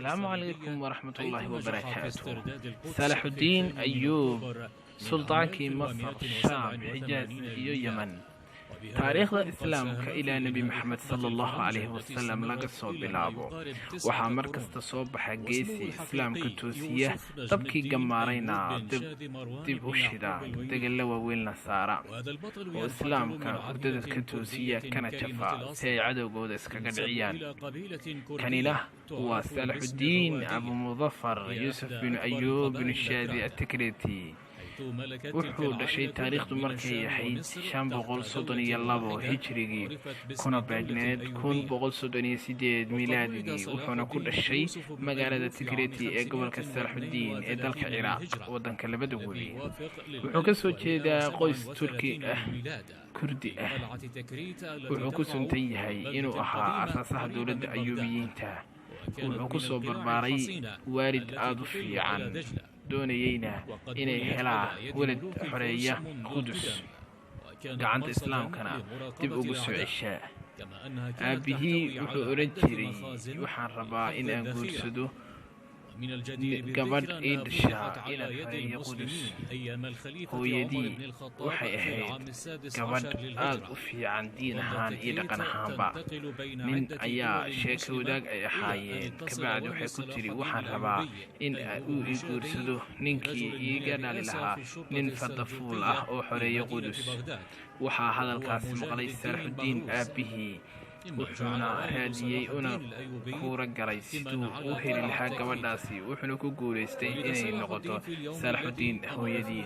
السلام عليكم ورحمة الله وبركاته. صالح الدين أيوب سلطانكii Masar, Shaam, Xijaaz iyo Yemen. taariikhda islaamka ilaa nebi maxamed sallallahu calayhi wasallam laga soo bilaabo waxaa mar kasta soo baxa geesi islaamka toosiya, dabkii gammaarayna dib u shida, degalla waaweynna saara oo islaamka hurdada ka toosiya kana jafa si ay cadowgooda iskaga dhiciyaan. kanina waa Salaxuddiin Abu Mudafar Yuusuf bin Ayuub bin Shaadi At-Tikriti. wuxuu dhashay taariikhdu markay ahayd 532 hijrigii kuna beegneed 138 milaadigii, wuxuuna ku dhashay magaalada Tikriti ee gobolka Salaxuddiin ee dalka Ciraaq, waddanka labada weli. wuxuu ka soo jeedaa qoys Turki ah kurdi ah. wuxuu ku suntan yahay inuu ahaa asaasaha dowladda Ayuubiyiinta. wuxuu ku soo barbaaray waalid aad u fiican, doonayeyna inay helaan walad xoreeya Qudus, gacanta islaamkana dib ugu soo ceshaa. aabihii wuxuu odhan jiray, waxaan rabaa in aan guursado gabadh ii dhashaa inaan xoreeyo Qudus. hooyadii waxay ahayd gabadh aad u fiican diin ahaan iyo dhaqan ahaanba. nin ayaa sheeko wadaag ay ahaayeen, kabacdi waxay ku tiri, waxaan rabaa in uu ii guursado ninkii iiga dhali lahaa nin fadafuul ah oo xoreeyo Qudus. waxaa hadalkaasi maqlay Salaxuddiin aabihii, wuxuuna raadiyey una kuura galay siduu u heli lahaa gabadhaasi, wuxuuna ku guulaystay inay noqoto Salaxuddiin hooyadii.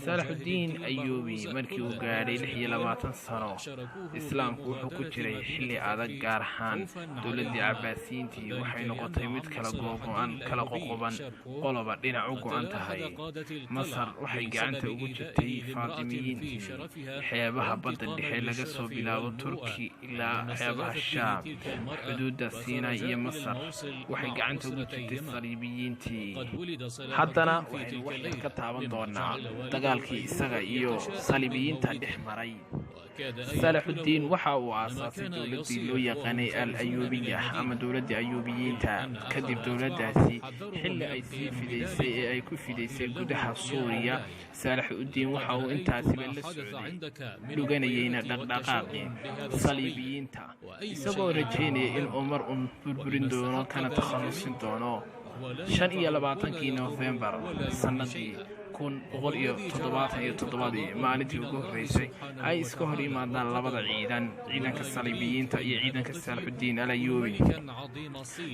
Salaxuddiin Ayuubi markii uu gaadhay 26 sano, islaamku wuxuu ku jiray xilli adag, gaar ahaan dowladdii Cabbaasiyiintii waxay noqotay mid kala qoqoban, qoloba dhinac u go'an tahay. Masar waxay gacanta ugu jirtay Faatimiyiintii. xeebaha badda dhexe laga soo bilaabo Turki ilaa xeebaha Shaam, xuduudda Siinay iyo Masar waxay gacanta ugu jirtay Saliibiyiintii. haddana waxaynu wax yar ka taaban doonaa dagaalkii isaga iyo Saliibiyiinta dhex maray. Salaxuddiin waxa uu aasaasay dowladdii loo yaqaanay al-Ayuubiya ama dowladdii Ayuubiyiinta. kadib dowladdaasi, xilli ay sii fidaysay ee ay ku fidaysay gudaha Suuriya, Salaxuddiin waxa uu intaasiba la socday dhuganayeyna dhaqdhaqaaqii Saliibiyiinta, isagoo rajaynaya inuu mar un burburin doono kana takhalusin doono. 25 Noofembar sannadii 177 maalintii ugu horreysay ay iska hor yimaadaan labada ciidanka Saliibiyiinta iyo ciidanka Salaxuddiin al-Ayuubi.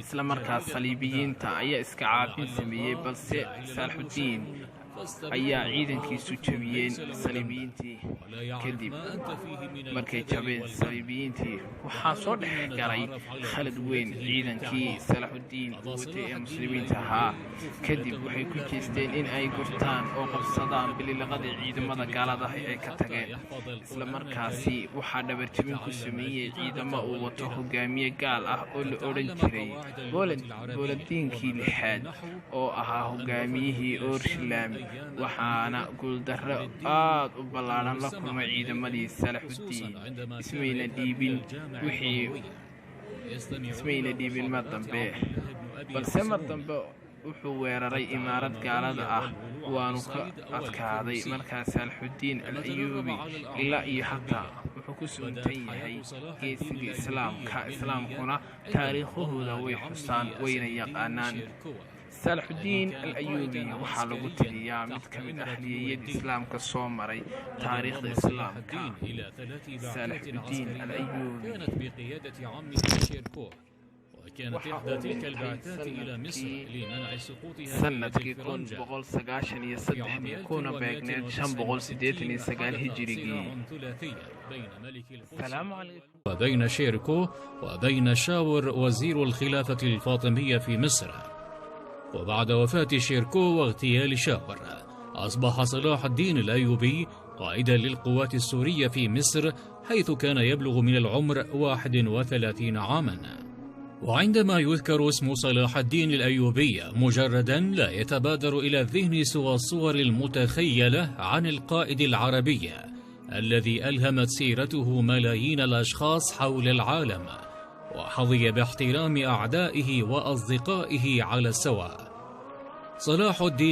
isla markaas Saliibiyiinta ayaa iska caabin sameeyey, balse Salaxuddiin ayaa ciidankiisu jabiyeen Saliibiyiintii. kadib markay jabeen Saliibiyiintii, waxaa soo dhex galay khalad weyn ciidankii Salaxuddiin watay ee muslimiinta ahaa. kadib waxay ku jeesteen in ay gurtaan oo qabsadaan bililiqadii ciidamada gaalada ay ka tageen. isla markaasi waxaa dhabarjabin ku sameeyey ciidamo uu wato hogaamiye gaal ah oo la odhan jiray booladiinkii lixaad, oo ahaa hogaamiyihii Orshilaam. waxaana guuldarro aad u ballaadhan la kulmay ciidamadii Salaxuddiin. ismayna dhiibin mar dambe, balse mar dambe wuxuu weeraray imaarad gaalada ah, waanu ka adkaaday. markaas Salaxuddiin al-Ayuubi ilaa iyo hataa wuxuu ku suntan yahay geesiga islaamkuna taariikhahooda way xusaan wayna yaqaanaan. Salaxuddiin al-Ayuubi waxaa lagu tiriyaa mid ka mid ah halyeeyada islaamka soo maray taariikhda islaamka. Salaxuddiin al-Ayuubi وكانت إحدى تلك البعثات إلى مصر لمنع سقوط sanadkii 193 kuna beegneed 589 hijrigii. وبين شيركو وبين شاور وزير الخلافة الفاطمية في مصر. وبعد وفاة شيركو واغتيال شاور، أصبح صلاح الدين الأيوبي قائدا للقوات السورية في مصر، حيث كان يبلغ من العمر 31 عاما. وعندما يذكر اسم صلاح الدين الأيوبي مجردا، لا يتبادر إلى الذهن سوى الصور المتخيلة عن القائد العربي الذي ألهمت سيرته ملايين الأشخاص حول العالم، وحظي باحترام أعدائه وأصدقائه على السواء. صلاح الدين